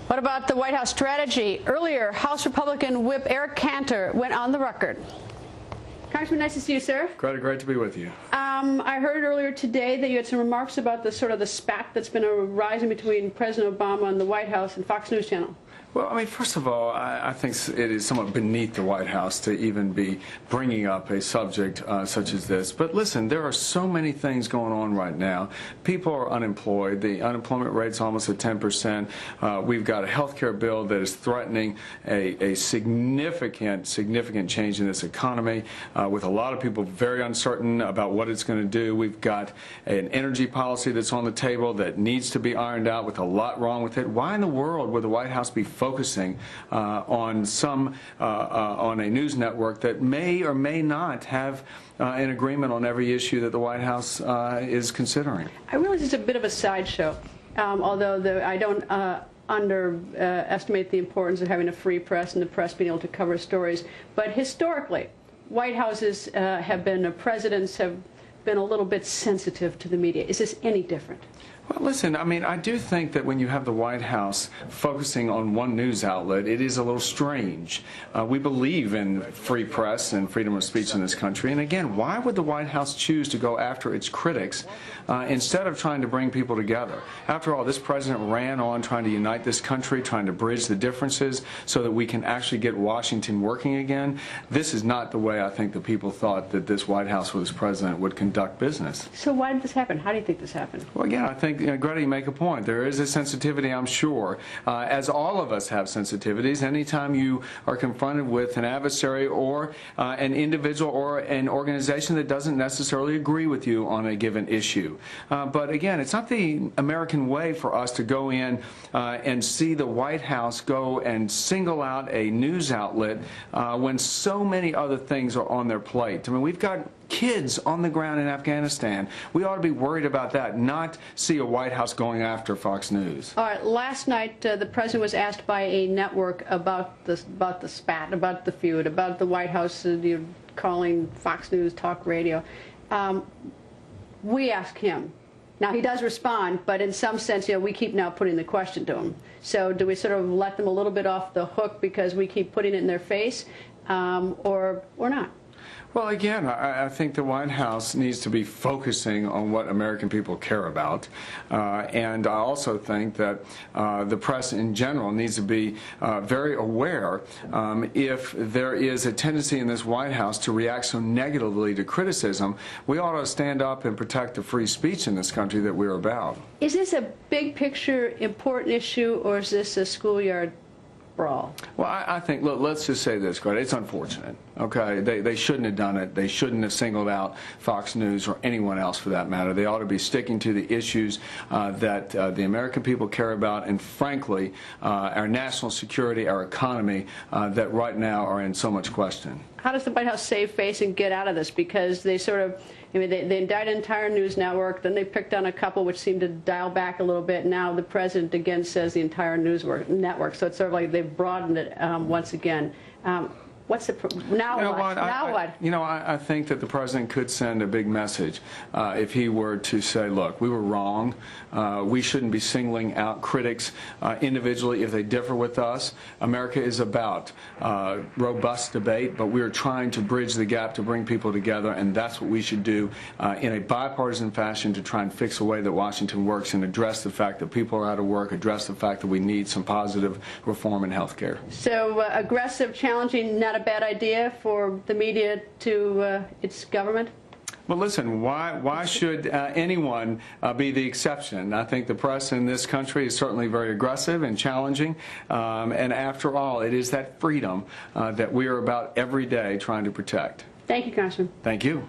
What about the White House strategy? Earlier, House Republican Whip Eric Cantor went on the record. Congressman, nice to see you, sir. Great to be with you. I heard earlier today that you had some remarks about the spat that's been arising between President Obama and the White House and Fox News Channel. Well, I mean, first of all, I think it is somewhat beneath the White House to even be bringing up a subject such as this. But listen, there are so many things going on right now. People are unemployed. The unemployment rate's almost at 10%. We've got a health care bill that is threatening a significant change in this economy, with a lot of people very uncertain about what it's going to do. We've got an energy policy that's on the table that needs to be ironed out with a lot wrong with it. Why in the world would the White House be focusing on a news network that may or may not have an agreement on every issue that the White House is considering? I realize it's a bit of a sideshow, although I don't underestimate the importance of having a free press and the press being able to cover stories. But historically, White Houses presidents have been a little bit sensitive to the media. Is this any different? Well, listen, I mean, I do think that when you have the White House focusing on one news outlet, it is a little strange. We believe in free press and freedom of speech in this country. And again, why would the White House choose to go after its critics instead of trying to bring people together? After all, this president ran on trying to unite this country, trying to bridge the differences so that we can actually get Washington working again. This is not the way I think the people thought that this White House with this president would conduct business. So why did this happen? How do you think this happened? Well, again, I think Greta, you make a point. There is a sensitivity, I'm sure, as all of us have sensitivities. Anytime you are confronted with an adversary or an individual or an organization that doesn't necessarily agree with you on a given issue. But again, it's not the American way for us to go in and see the White House go and single out a news outlet when so many other things are on their plate. I mean, we've got kids on the ground in Afghanistan. We ought to be worried about that, not see a White House going after Fox News. All right. Last night, the president was asked by a network about the spat, about the feud, about the White House calling Fox News talk radio. We asked him. Now, he does respond, but in some sense, we keep now putting the question to him. So do we sort of let them a little bit off the hook because we keep putting it in their face, or not? Well, again, I think the White House needs to be focusing on what American people care about. And I also think that the press in general needs to be very aware if there is a tendency in this White House to react so negatively to criticism. We ought to stand up and protect the free speech in this country that we're about. Is this a big picture important issue, or is this a schoolyard brawl? Well, I think, look, let's just say this, Greta. It's unfortunate. Okay, they shouldn't have done it. They shouldn't have singled out Fox News or anyone else for that matter. They ought to be sticking to the issues that the American people care about, and frankly, our national security, our economy, that right now are in so much question. How does the White House save face and get out of this? Because they sort of, they indicted an entire news network, then they picked on a couple which seemed to dial back a little bit. Now the president again says the entire news network. So it's sort of like they've broadened it once again. What's the now what? Now what? I think that the president could send a big message if he were to say, look, we were wrong. We shouldn't be singling out critics individually if they differ with us. America is about robust debate, but we're trying to bridge the gap to bring people together, and that's what we should do in a bipartisan fashion to try and fix the way that Washington works and address the fact that people are out of work, address the fact that we need some positive reform in health care. So aggressive, challenging, not a bad idea for the media to its government? Well, listen, why should anyone be the exception? I think the press in this country is certainly very aggressive and challenging. And after all, it is that freedom that we are about every day trying to protect. Thank you, Congressman. Thank you.